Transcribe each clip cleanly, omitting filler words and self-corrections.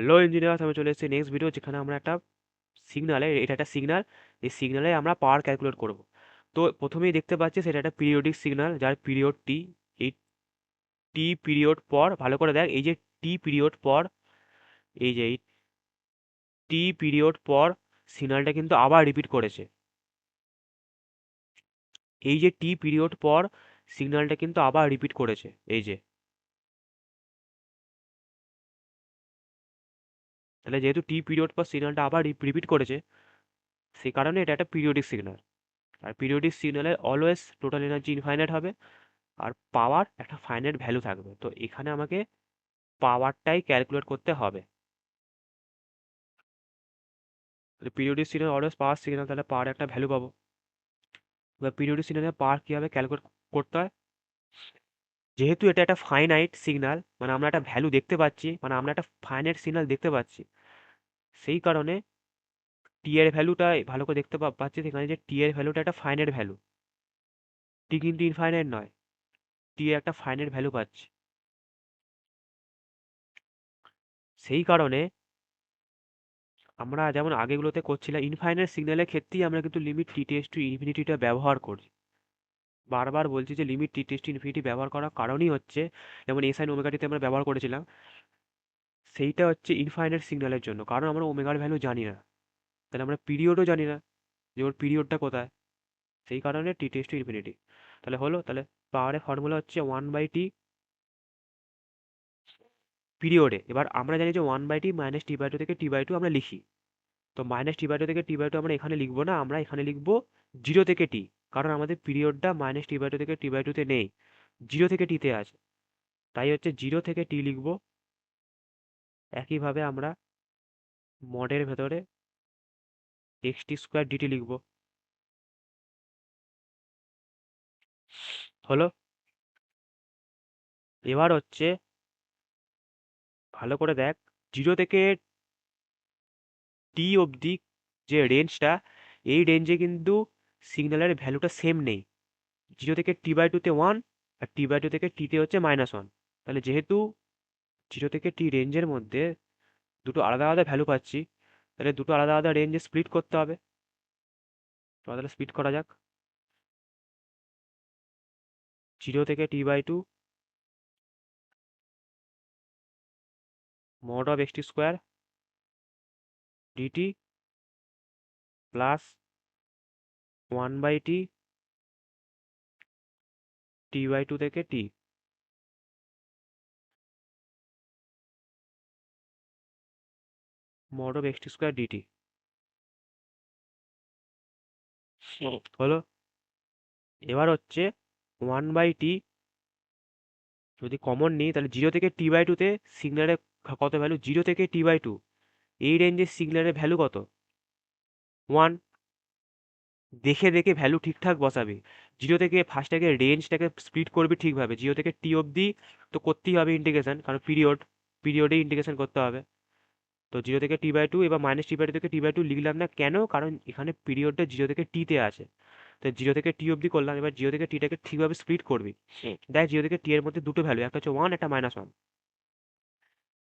Hello engineers, আমি চলে এসেছি নেক্সট ভিডিও, যেখানে আমরা একটা সিগনালে, এটা একটা সিগন্যাল, এই সিগনালে আমরা পাওয়ার ক্যালকুলেট করব। তো প্রথমেই দেখতে পাচ্ছি সেটা একটা পিরিয়ডিক সিগন্যাল, যার পিরিয়ড টি। এই টি পিরিয়ড পর, ভালো করে দেখ, এই যে টি পিরিয়ড পর, এই টি পিরিয়ড পর সিগন্যালটা কিন্তু আবার রিপিট করেছে। এই যে টি পিরিয়ড পর সিগন্যালটা কিন্তু আবার রিপিট করেছে, এই যে। তাহলে যেহেতু টি পিরিয়ড পর সিগন্যালটা আবার রিপিট করেছে, সেই কারণে এটা একটা পিরিয়ডিক সিগন্যাল। আর পিরিয়ডিক সিগন্যালে অলওয়েজ টোটাল এনার্জি ইনফাইনাইট হবে, আর পাওয়ার একটা ফাইনাইট ভ্যালু থাকবে। তো এখানে আমাকে পাওয়ারটাই ক্যালকুলেট করতে হবে। পিরিয়ডিক সিগন্যাল অলওয়েজ পাওয়ার সিগন্যাল, তাহলে পাওয়ার একটা ভ্যালু পাবো। এবার পিরিয়ডিক সিগন্যালে পাওয়ার কীভাবে ক্যালকুলেট করতে হয়, যেহেতু এটা একটা ফাইনাইট সিগন্যাল, মানে আমরা একটা ভ্যালু দেখতে পাচ্ছি, মানে আমরা একটা ফাইনাইট সিগন্যাল দেখতে পাচ্ছি, সেই কারণে টি এর ভ্যালুটা ভালো করে দেখতে পাচ্ছি সেখানে, যে টি এর ভ্যালুটা একটা ফাইনাইট ভ্যালু। টি কিন্তু ইনফাইনাইট নয়, টি এর একটা ফাইনাইট ভ্যালু পাচ্ছি। সেই কারণে আমরা যেমন আগেগুলোতে করছিলাম, ইনফাইনাইট সিগন্যালের ক্ষেত্রেই আমরা কিন্তু লিমিট টি টেস টু ইনফিনিটিটা ব্যবহার করি। বারবার বলছি যে লিমিট টি টেস টু ইনফিনিটি ব্যবহার করার কারণই হচ্ছে, যেমন এ সাইন ওমেগাটিতে আমরা ব্যবহার করেছিলাম, সেইটা হচ্ছে ইনফাইনাইট সিগন্যালের জন্য, কারণ আমরা ওমেগার ভ্যালু জানি না। তাহলে আমরা পিরিয়ডও জানি না, যে ওর পিরিয়ডটা কোথায়। সেই কারণে টি টেস টু ইনফিনিটি। তাহলে হলো, তাহলে পাওয়ারের ফর্মুলা হচ্ছে 1/t পিরিয়ডে। এবার আমরা জানি যে 1/t মাইনাস টি/2 থেকে টি/2 আমরা লিখি। তো মাইনাস টি/2 থেকে টি/2 আমরা এখানে লিখবো না, আমরা এখানে লিখবো 0 থেকে টি, কারণ আমাদের পিরিয়ডটা মাইনাস টি/2 থেকে টি/2 তে নেই, 0 থেকে টিতে আছে। তাই হচ্ছে 0 থেকে টি লিখবো। একইভাবে আমরা মডের ভেতরে xt² dt লিখবো। হলো। এবার হচ্ছে ভালো করে দেখ, 0 থেকে টি অবধি যে রেঞ্জটা, এই রেঞ্জে কিন্তু সিগন্যালের ভ্যালুটা সেম নেই। 0 থেকে টি/2 তে 1, আর টি/2 থেকে টিতে হচ্ছে -1। তাহলে যেহেতু 0 থেকে টি রেঞ্জের মধ্যে দুটো আলাদা আলাদা ভ্যালু পাচ্ছি, তাহলে দুটো আলাদা আলাদা রেঞ্জে স্প্লিট করতে হবে। তাহলে স্প্লিট করা যাক। 0 থেকে টি/2 mod of xt² dt plus 1/t টি/2 থেকে টি mod of xt² dt। হলো। এবার হচ্ছে 1/t যদি কমন নিই, তাহলে 0 থেকে টি/2 তে সিগন্যালের কত ভ্যালু, 0 থেকে টি/2 এই রেঞ্জের সিগন্যালের ভ্যালু কত, 1। দেখে দেখে ভ্যালু ঠিকঠাক বসাবি। 0 থেকে ফার্স্টটাকে রেঞ্জটাকে স্প্লিট করবি ঠিকভাবে, 0 থেকে টি অবধি তো করতেই হবে ইন্টিগ্রেশন, কারণ পিরিয়ডে ইন্টিগ্রেশন করতে হবে। তো 0 থেকে টি/2, এবার মাইনাস টি/2 থেকে টি/2 লিখলাম না কেন, কারণ এখানে পিরিয়ডটা 0 থেকে টিতে আছে। তো 0 থেকে টি অবধি করলাম, এবার 0 থেকে টিটাকে ঠিকভাবে স্প্লিট করবি। দেখ 0 থেকে টি এর মধ্যে দুটো ভ্যালু, একটা হচ্ছে 1, একটা -1।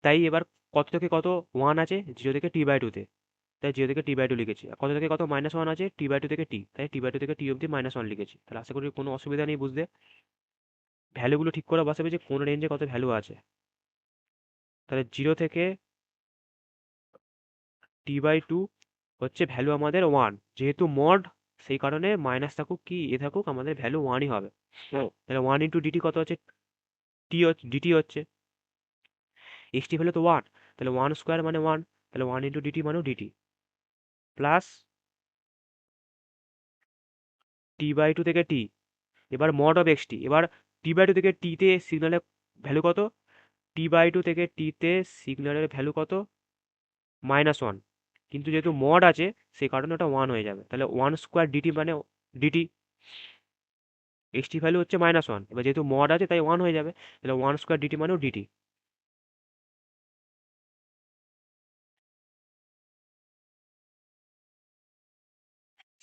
তাই এবার কত থেকে কত 1 আছে 0 থেকে টি/2 তে, তাই 0 থেকে টি/2 লিখেছি। আর কত থেকে কত -1 আছে টি/2 থেকে টি, তাই টি/2 থেকে টি অবধি -1 লিখেছি। তাহলে আশা করি কোনো অসুবিধা নেই বুঝতে। ভ্যালুগুলো ঠিক করে বসাবে যে কোন রেঞ্জে কত ভ্যালু আছে। তাহলে 0 থেকে টি/2 হচ্ছে ভ্যালু আমাদের 1, যেহেতু মড, সেই কারণে মাইনাস থাকুক কি এ থাকুক আমাদের ভ্যালু 1ই হবে। তাহলে 1 ইন্টু ডিটি কত হচ্ছে, ডিটি হচ্ছে, এক্সটি ভ্যালু তো 1, তাহলে 1² মানে 1, তাহলে 1 ইন্টু ডিটি মানেও ডিটি প্লাস টি/2 থেকে টি। এবার মড অফ এক্সটি, এবার টি/2 থেকে টিতে সিগন্যালের ভ্যালু কত, টি/2 থেকে টিতে সিগন্যালের ভ্যালু কত, -1। কিন্তু যেহেতু মড আছে সেই কারণে ওটা 1 হয়ে যাবে। তাহলে 1² ডিটি মানে ডিটি, এক্সটি ভ্যালু হচ্ছে -1, এবার যেহেতু মড আছে তাই 1 হয়ে যাবে। তাহলে 1² ডিটি মানেও ডিটি।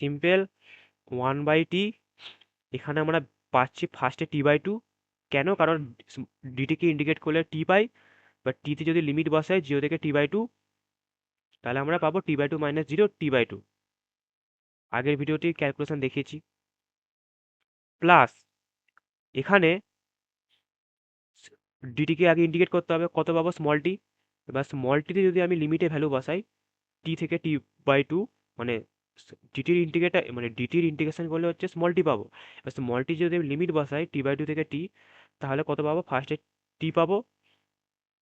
সিম্পল। 1/t, এখানে আমরা পাচ্ছি ফার্স্টে টি/2। কেন, কারণ ডিটিকে ইন্ডিকেট করলে টি পাই, বা টিতে যদি লিমিট বসাই 0 থেকে t/2, তাহলে আমরা পাবো t/2 মাইনাস 0 t/2। আগের ভিডিওটি ক্যালকুলেশন দেখিয়েছি। প্লাস এখানে ডিটিকে আগে ইন্ডিকেট করতে হবে, কত পাবো স্মল টি। এবার স্মল টিতে যদি আমি লিমিটে ভ্যালু বসাই টি থেকে t/2, মানে ডিটির ইন্টিগ্রেটার মানে ডিটির ইন্টিগ্রেশন করলে হচ্ছে স্মল টি পাবো। এবার স্মল টি যদি লিমিট বসাই t/2 থেকে টি, তাহলে কত পাবো, ফার্স্টে টি পাবো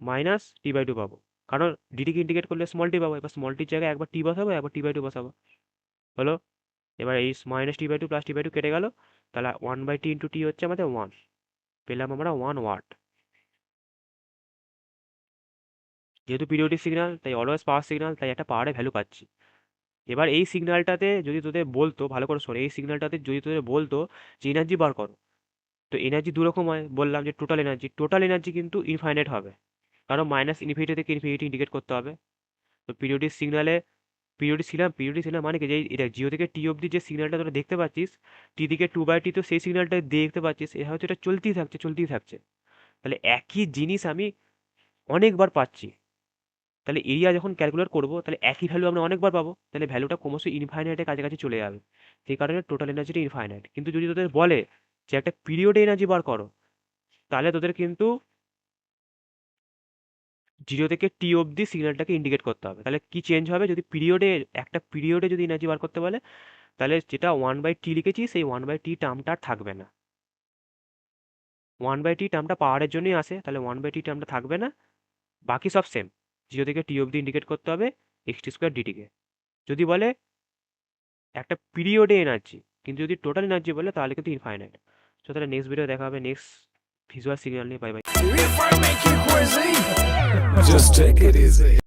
মাইনাস t/2 পাবো, কারণ ডিটিকে ইন্টিগ্রেট করলে স্মল টি পাবো। এবার স্মল টির জায়গায় একবার টি বসাবো, একবার t/2 বসাবো, হলো। এবার এই মাইনাস t/2 প্লাস t/2 কেটে গেল, তাহলে 1/t ইন্টু টি হচ্ছে আমাদের 1, পেলাম আমরা 1 ওয়াট। যেহেতু পিরিয়ডিক সিগন্যাল তাই অলওয়েজ পাওয়ার সিগন্যাল, তাই একটা পাওয়ারের ভ্যালু পাচ্ছি। এবার এই সিগন্যালটাতে যদি তোদের বলতো, ভালো করে শোন, এই সিগন্যালটাতে যদি তোদের বলতো যে এনার্জি বার করো, তো এনার্জি দু রকম হয়, বললাম যে টোটাল এনার্জি কিন্তু ইনফাইনাইট হবে, কারণ মাইনাস ইনফিনিটি থেকে ইনফিনিটি ইন্ডিকেট করতে হবে। তো পিরিয়ডিক সিগন্যাল মানে কি, যে এটা জিরো থেকে টি অবধি যে সিগন্যালটা তোরা দেখতে পাচ্ছিস, টি থেকে 2/t, তো সেই সিগন্যালটা দেখতে পাচ্ছিস, এ হয়তো এটা চলতেই থাকছে। তাহলে একই জিনিস আমি অনেকবার পাচ্ছি, তাহলে এরিয়া যখন ক্যালকুলেট করবো তাহলে একই ভ্যালু আমরা অনেকবার পাবো, তাহলে ভ্যালুটা ক্রমশ ইনফাইনাইটের কাছাকাছি চলে যাবে। সেই কারণে টোটাল এনার্জিটা ইনফাইনাইট। কিন্তু যদি তোদের বলে যে একটা পিরিয়ডে এনার্জি বার করো, তাহলে তোদের কিন্তু 0 থেকে টি অবধি সিগন্যালটাকে ইন্ডিকেট করতে হবে। তাহলে কি চেঞ্জ হবে, যদি একটা পিরিয়ডে যদি এনার্জি বার করতে বলে, তাহলে যেটা 1/t লিখেছি সেই 1/t টার্মটা আর থাকবে না। 1/t টার্মটা পাওয়ারের জন্যই আসে, তাহলে 1/t টার্মটা থাকবে না, বাকি সব সেম। 0 থেকে টি অবধি ইন্ডিকেট করতে হবে xt²dt কে। যদি বলে একটা পিরিয়ডে এনার্জি, কিন্তু যদি টোটাল এনার্জি বলে তাহলে কিন্তু ইনফাইনাইট। তো তাহলে নেক্সট ভিডিও দেখা হবে নেক্সট ভিজুয়াল সিগন্যাল নিয়ে। Bye bye. Just take it easy.